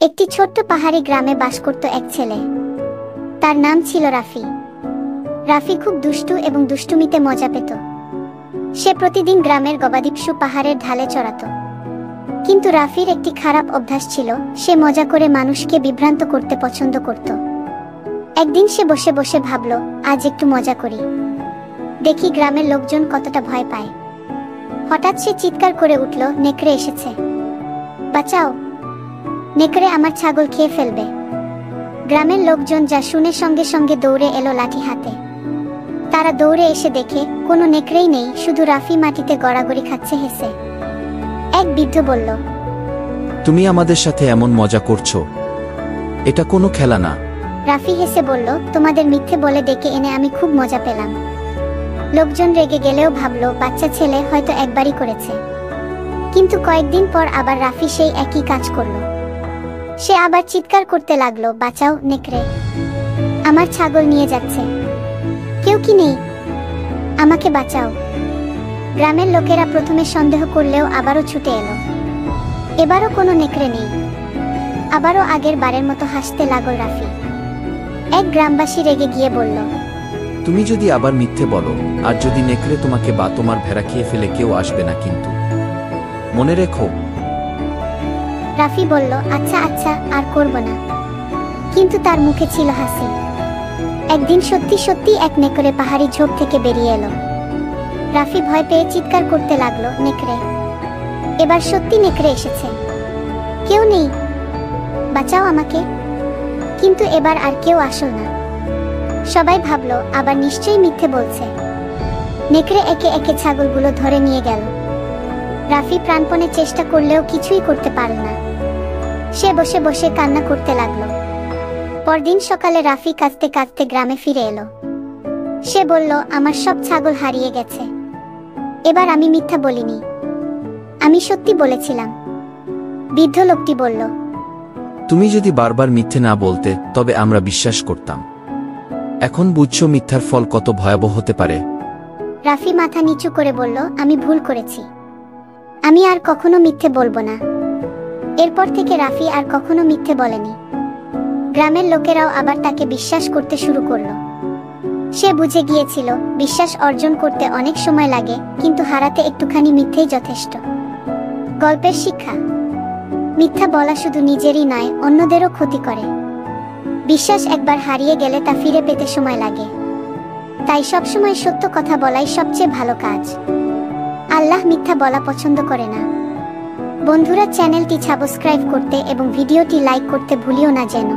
একটি ছোট্ট পাহাড়ি গ্রামে বাস করত এক ছেলে। তার নাম ছিল রাফি। রাফি খুব দুষ্টু এবং দুষ্টুমিতে মজা পেত। সে প্রতিদিন গ্রামের গবাদিপশু পাহাড়ের ঢালে চড়াত। কিন্তু রাফির একটি খারাপ অভ্যাস ছিল, সে মজা করে মানুষকে বিভ্রান্ত করতে পছন্দ করত। একদিন সে বসে বসে ভাবল, আজ একটু মজা করি, দেখি গ্রামের লোকজন কতটা ভয় পায়। হঠাৎ সে চিৎকার করে উঠল, নেকড়ে এসেছে, বাঁচাও, নেকড়ে আমার ছাগল খেয়ে ফেলবে। গ্রামের লোকজন যা শুনে সঙ্গে সঙ্গে দৌড়ে এলো লাঠি হাতে। তারা দৌড়ে এসে দেখে কোনো নেকড়েই নেই, শুধু রাফি মাটিতে গড়াগড়ি খাচ্ছে হেসে। এক বৃদ্ধ বলল, তুমি আমাদের সাথে এমন মজা করছো? এটা কোনো খেলা না। রাফি হেসে বলল, তোমাদের মিথ্যে বলে ডেকে এনে আমি খুব মজা পেলাম। লোকজন রেগে গেলেও ভাবল বাচ্চা ছেলে হয়তো একবারই করেছে। কিন্তু কয়েকদিন পর আবার রাফি সেই একই কাজ করল। সে আবার চিৎকার করতে লাগলো, বাঁচাও, নেকড়ে আমার ছাগল নিয়ে যাচ্ছে, কেউ কি নেই, আমাকে বাঁচাও। গ্রামের লোকেরা প্রথমে সন্দেহ করলেও আবারও ছুটে এলো। এবারও কোনো নেকড়ে নেই। আবারও আগের বারের মতো হাসতে লাগল রাফি। এক গ্রামবাসী রেগে গিয়ে বলল, তুমি যদি আবার মিথ্যে বলো, আর যদি নেকড়ে তোমাকে বা তোমার ভেড়া খেয়ে ফেলে, কেউ আসবে না কিন্তু, মনে রেখো। রাফি বলল, আচ্ছা আচ্ছা, আর করব না। কিন্তু তার মুখে ছিল হাসি। একদিন সত্যি সত্যি এক নেকড়ে পাহাড়ি ঝোপ থেকে বেরিয়ে এলো। রাফি ভয় পেয়ে চিৎকার করতে লাগলো, নেকড়ে, এবার সত্যি নেকড়ে এসেছে, কেউ নেই, বাঁচাও আমাকে। কিন্তু এবার আর কেউ আসল না। সবাই ভাবলো আবার নিশ্চয়ই মিথ্যে বলছে। নেকড়ে একে একে ছাগলগুলো ধরে নিয়ে গেল। রাফি প্রাণপণে চেষ্টা করলেও কিছুই করতে পারল না। সে বসে বসে কান্না করতে লাগলো। পরদিন সকালে রাফি কাঁদতে কাঁদতে গ্রামে ফিরে এলো। সে বলল, আমার সব ছাগল হারিয়ে গেছে। এবার আমি মিথ্যা বলিনি, আমি সত্যি বলেছিলাম। বৃদ্ধ লোকটি বলল, তুমি যদি বারবার মিথ্যে না বলতে, তবে আমরা বিশ্বাস করতাম। এখন বুঝছো মিথ্যার ফল কত ভয়াবহ হতে পারে। রাফি মাথা নিচু করে বলল, আমি ভুল করেছি, আমি আর কখনো মিথ্যে বলবো না। এরপর থেকে রাফি আর কখনো মিথ্যে বলেনি। গ্রামের লোকেরাও আবার তাকে বিশ্বাস করতে শুরু করলো। সে বুঝে গিয়েছিল, বিশ্বাস অর্জন করতে অনেক সময় লাগে, কিন্তু হারাতে একটুখানি মিথ্যেই যথেষ্ট। গল্পের শিক্ষা, মিথ্যা বলা শুধু নিজেরই নয়, অন্যদেরও ক্ষতি করে। বিশ্বাস একবার হারিয়ে গেলে তা ফিরে পেতে সময় লাগে। তাই সবসময় সত্য কথা বলাই সবচেয়ে ভালো কাজ। আল্লাহ মিথ্যা বলা পছন্দ করে না। বন্ধুরা, চ্যানেলটি সাবস্ক্রাইব করতে এবং ভিডিওটি লাইক করতে ভুলিও না যেন।